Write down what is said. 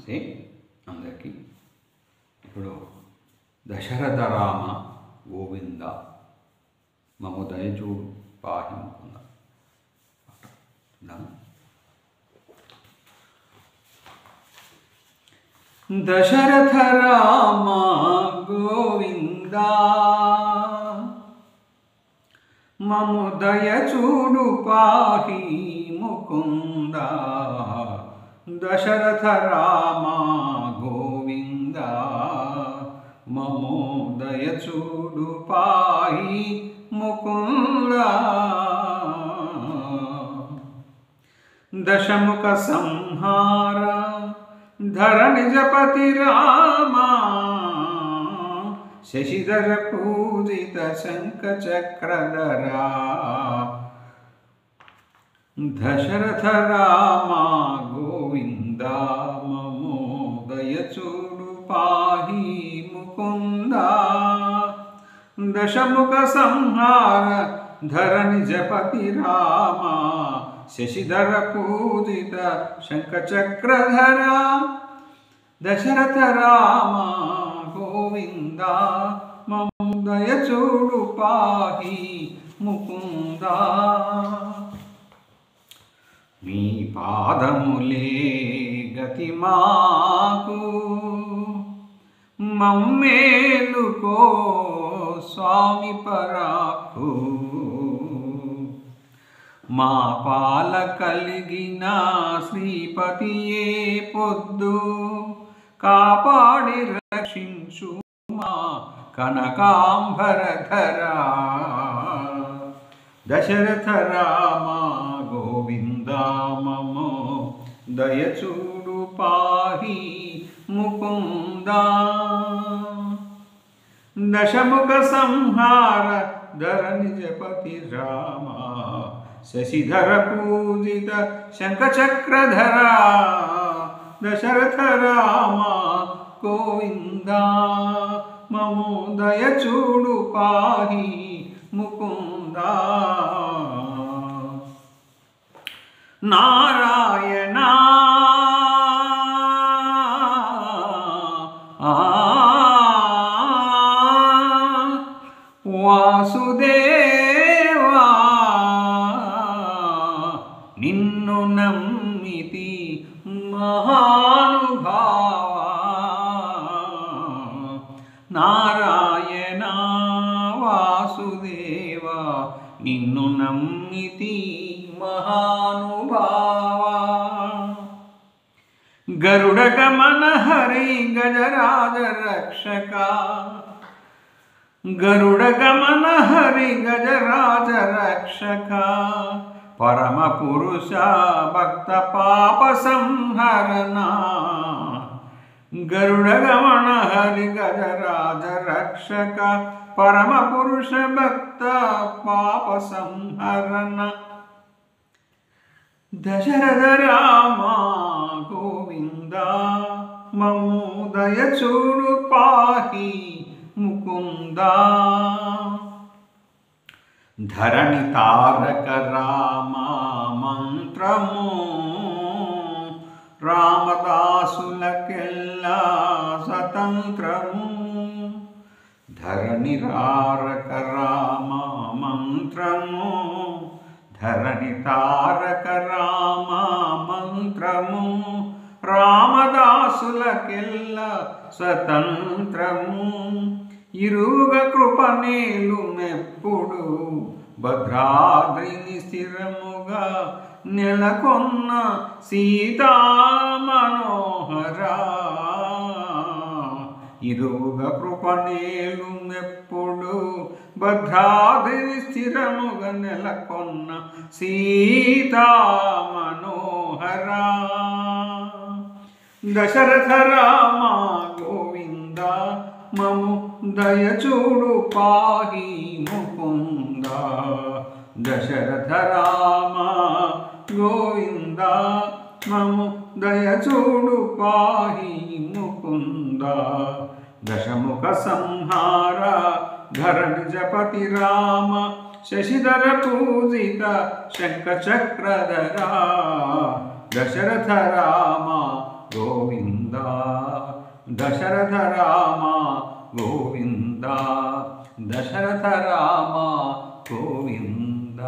నమస్తే అందరికీ. ఇప్పుడు దశరథ రామ గోవింద మము దయచూడు పాహి ముకుంద. దశరథ రామ గోవింద మము దయచూడు పాహి ముకుంద. దశరథ రామ గోవింద మము దయచూడు పాహి ముకుంద. దశముఖ సంహార ధరణిజపతి రామ శశిధర పూజిత శంఖ చక్రధరా. దశరథ రామ గోవింద మము దయచూడు పాహి ముకుంద. దశముఖ సంహార ధరణిజపతి రామ శశిధర పూజిత శంఖ చక్రధరా. దశరథ రామ గోవింద మము దయచూడు పాహి ముకుంద. మీ పాదములే గతి మాకు మమ్మేలుకో స్వామి పరాకు. మా పాల కలిగిన శ్రీపతియే పొద్దు కాపాడి రక్షించు మా కనకాంబరధరా. దశరథ రామ గోవింద మము దయచూడు పాహి ముకుంద. దశముఖ సంహార ధరణిజపతి రామ శశిధర పూజిత శంఖ చక్రధరా. దశరథ రామ గోవింద మము దయచూడు పాహి ముకుంద. నారాయణ వాసుదేవా నిన్ను నమ్మితి మహానుభావా. నారాయణ వాసుదేవా నిన్ను నమ్మితి మహానుభావా. గరుడ గమన హరి గజరాజ రక్షక. గరుడ గమన హరి గజరాజ రక్షక. పరమ పురుష భక్త పాప సంహరణ. గరుడ గమన హరి గజరాజ రక్షక. పరమ పురుష భక్త పాప సంహరణ. దశరథ రామ గోవింద మము దయచూడు పాహి ముకుంద. ధరణి తారక రామ మంత్రము రామదాసులకెల్లా స్వతంత్రము. ధరణి తారక రామ మంత్రము ధరణి తారక రామ మంత్రము రామదాసులకెల్లా స్వతంత్రము. ఇరుగ కృపనేలు మెప్పుడు భద్రాద్రిని స్థిరముగా నెలకొన్న సీతా మనోహరా. ఇరుగ కృపనేలు మెప్పుడు భద్రాద్రిని స్థిరముగా నెలకొన్న సీతా మనోహరా. దశరథ రామ గోవింద మము దయచూడు పాహి ముకుంద. దశరథ రామ గోవింద మము దయచూడు పాహి ముకుంద. దశముఖ సంహార ధరణిజపతి రామ శశిధర పూజిత శంఖ చక్రధరా. దశరథ రామ గోవింద దశరథ రామ గోవింద దశరథ రామ గోవింద